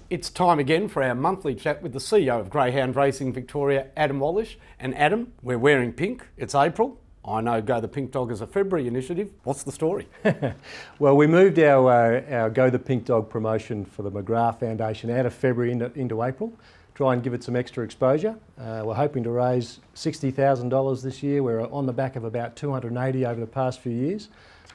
It's time again for our monthly chat with the CEO of Greyhound Racing Victoria, Adam Wallish. And Adam, we're wearing pink. It's April. I know Go the Pink Dog is a February initiative. What's the story? Well, we moved our Go the Pink Dog promotion for the McGrath Foundation out of February into April. Try and give it some extra exposure. We're hoping to raise $60,000 this year. We're on the back of about 280 over the past few years.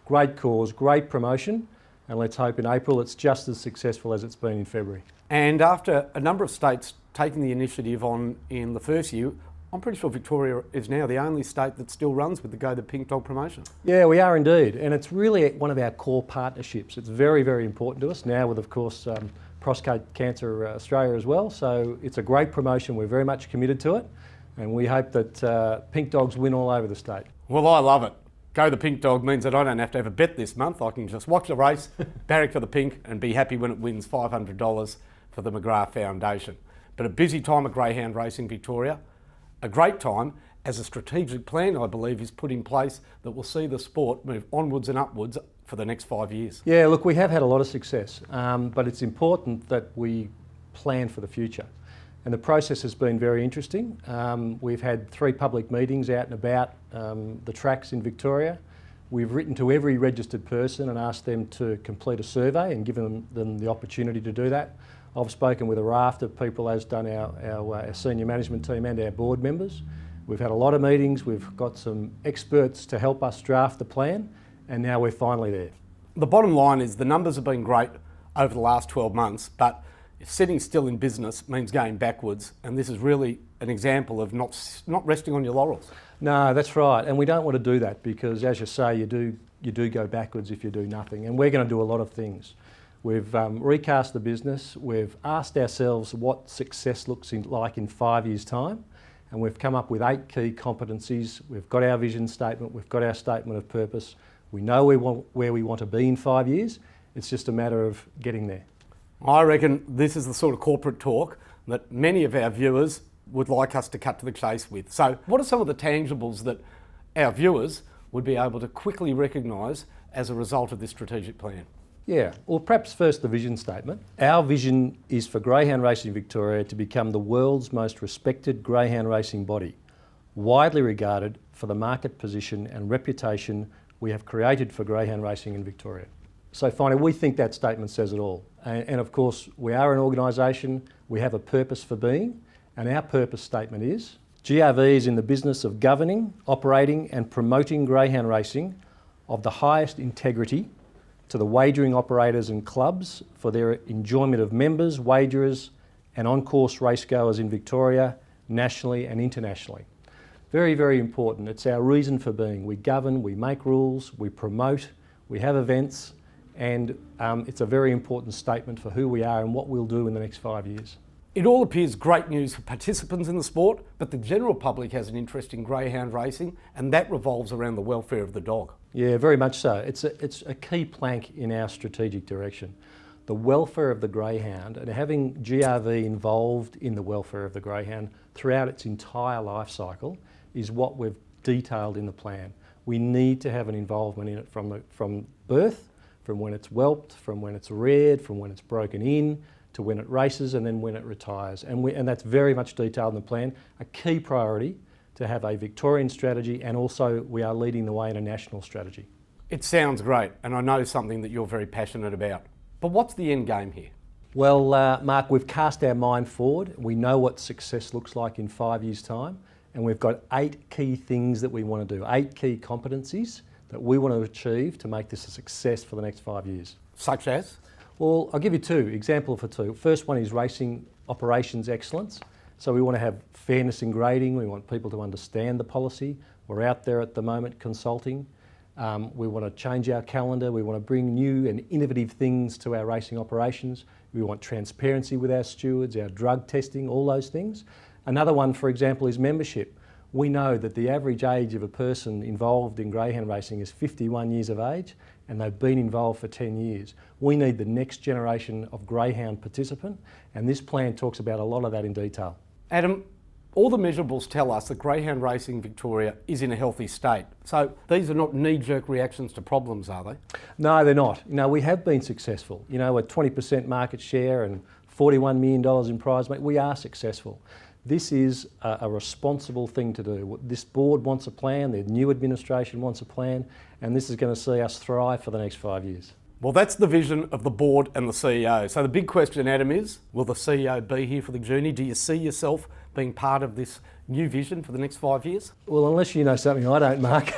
Great cause, great promotion. And let's hope in April it's just as successful as it's been in February. And after a number of states taking the initiative on in the first year, I'm pretty sure Victoria is now the only state that still runs with the Go the Pink Dog promotion. Yeah, we are indeed. And it's really one of our core partnerships. It's very, very important to us now with, of course, Prostate Cancer Australia as well. So it's a great promotion. We're very much committed to it. And we hope that pink dogs win all over the state. Well, I love it. Go the Pink Dog means that I don't have to have a bet this month. I can just watch the race, barrack for the pink, and be happy when it wins $500 for the McGrath Foundation. But a busy time at Greyhound Racing Victoria. A great time as a strategic plan, I believe, is put in place that will see the sport move onwards and upwards for the next 5 years. Yeah, look, we have had a lot of success, but it's important that we plan for the future. And the process has been very interesting. We've had 3 public meetings out and about the tracks in Victoria. We've written to every registered person and asked them to complete a survey and given them the opportunity to do that. I've spoken with a raft of people, as done our senior management team and our board members. We've had a lot of meetings. We've got some experts to help us draft the plan, and now we're finally there. The bottom line is the numbers have been great over the last 12 months, but sitting still in business means going backwards, and this is really an example of not resting on your laurels. No, that's right, and we don't want to do that because, as you say, you do go backwards if you do nothing, and we're going to do a lot of things. We've recast the business. We've asked ourselves what success looks like in 5 years' time, and we've come up with 8 key competencies. We've got our vision statement. We've got our statement of purpose. We know where we want to be in 5 years. It's just a matter of getting there. I reckon this is the sort of corporate talk that many of our viewers would like us to cut to the chase with. So what are some of the tangibles that our viewers would be able to quickly recognise as a result of this strategic plan? Yeah, well, perhaps first the vision statement. Our vision is for Greyhound Racing Victoria to become the world's most respected greyhound racing body, widely regarded for the market position and reputation we have created for greyhound racing in Victoria. So finally, we think that statement says it all. And of course, we are an organisation, we have a purpose for being, and our purpose statement is, GRV is in the business of governing, operating and promoting greyhound racing of the highest integrity to the wagering operators and clubs for their enjoyment of members, wagerers and on-course racegoers in Victoria, nationally and internationally. Very, very important. It's our reason for being. We govern, we make rules, we promote, we have events, and it's a very important statement for who we are and what we'll do in the next 5 years. It all appears great news for participants in the sport, but the general public has an interest in greyhound racing, and that revolves around the welfare of the dog. Yeah, very much so. It's a key plank in our strategic direction. The welfare of the greyhound and having GRV involved in the welfare of the greyhound throughout its entire life cycle is what we've detailed in the plan. We need to have an involvement in it from birth, from when it's whelped, from when it's reared, from when it's broken in, to when it races and then when it retires. And that's very much detailed in the plan. A key priority to have a Victorian strategy, and also we are leading the way in a national strategy. It sounds great, and I know something that you're very passionate about. But what's the end game here? Well, Mark, we've cast our mind forward. We know what success looks like in 5 years' time, and we've got 8 key things that we want to do, 8 key competencies that we want to achieve to make this a success for the next 5 years. Such as? Well, I'll give you 2, example for 2. First one is racing operations excellence. So we want to have fairness in grading, we want people to understand the policy. We're out there at the moment consulting. We want to change our calendar, we want to bring new and innovative things to our racing operations. We want transparency with our stewards, our drug testing, all those things. Another one, for example, is membership. We know that the average age of a person involved in greyhound racing is 51 years of age, and they've been involved for 10 years. We need the next generation of greyhound participant, and this plan talks about a lot of that in detail. Adam, All the measurables tell us that Greyhound Racing Victoria is in a healthy state. So these are not knee-jerk reactions to problems, are they? No, they're not. We have been successful. A 20% market share and $41 million in prize money. We are successful. This is a responsible thing to do. This board wants a plan, the new administration wants a plan, and this is going to see us thrive for the next 5 years. Well, that's the vision of the board and the CEO. So the big question, Adam, is, will the CEO be here for the journey? Do you see yourself being part of this new vision for the next 5 years? Well, unless you know something I don't, Mark.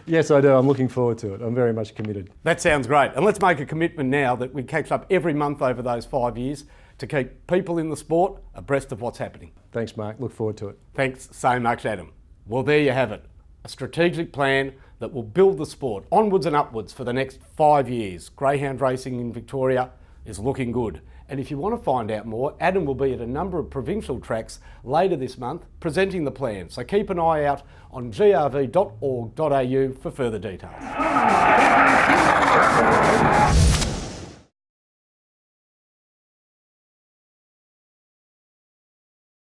Yes, I do. I'm looking forward to it. I'm very much committed. That sounds great. And let's make a commitment now that we catch up every month over those 5 years to keep people in the sport abreast of what's happening. Thanks, Mark. Look forward to it. Thanks so much, Adam. Well, there you have it. A strategic plan that will build the sport onwards and upwards for the next 5 years. Greyhound racing in Victoria is looking good. And if you want to find out more, Adam will be at a number of provincial tracks later this month presenting the plan. So keep an eye out on grv.org.au for further details.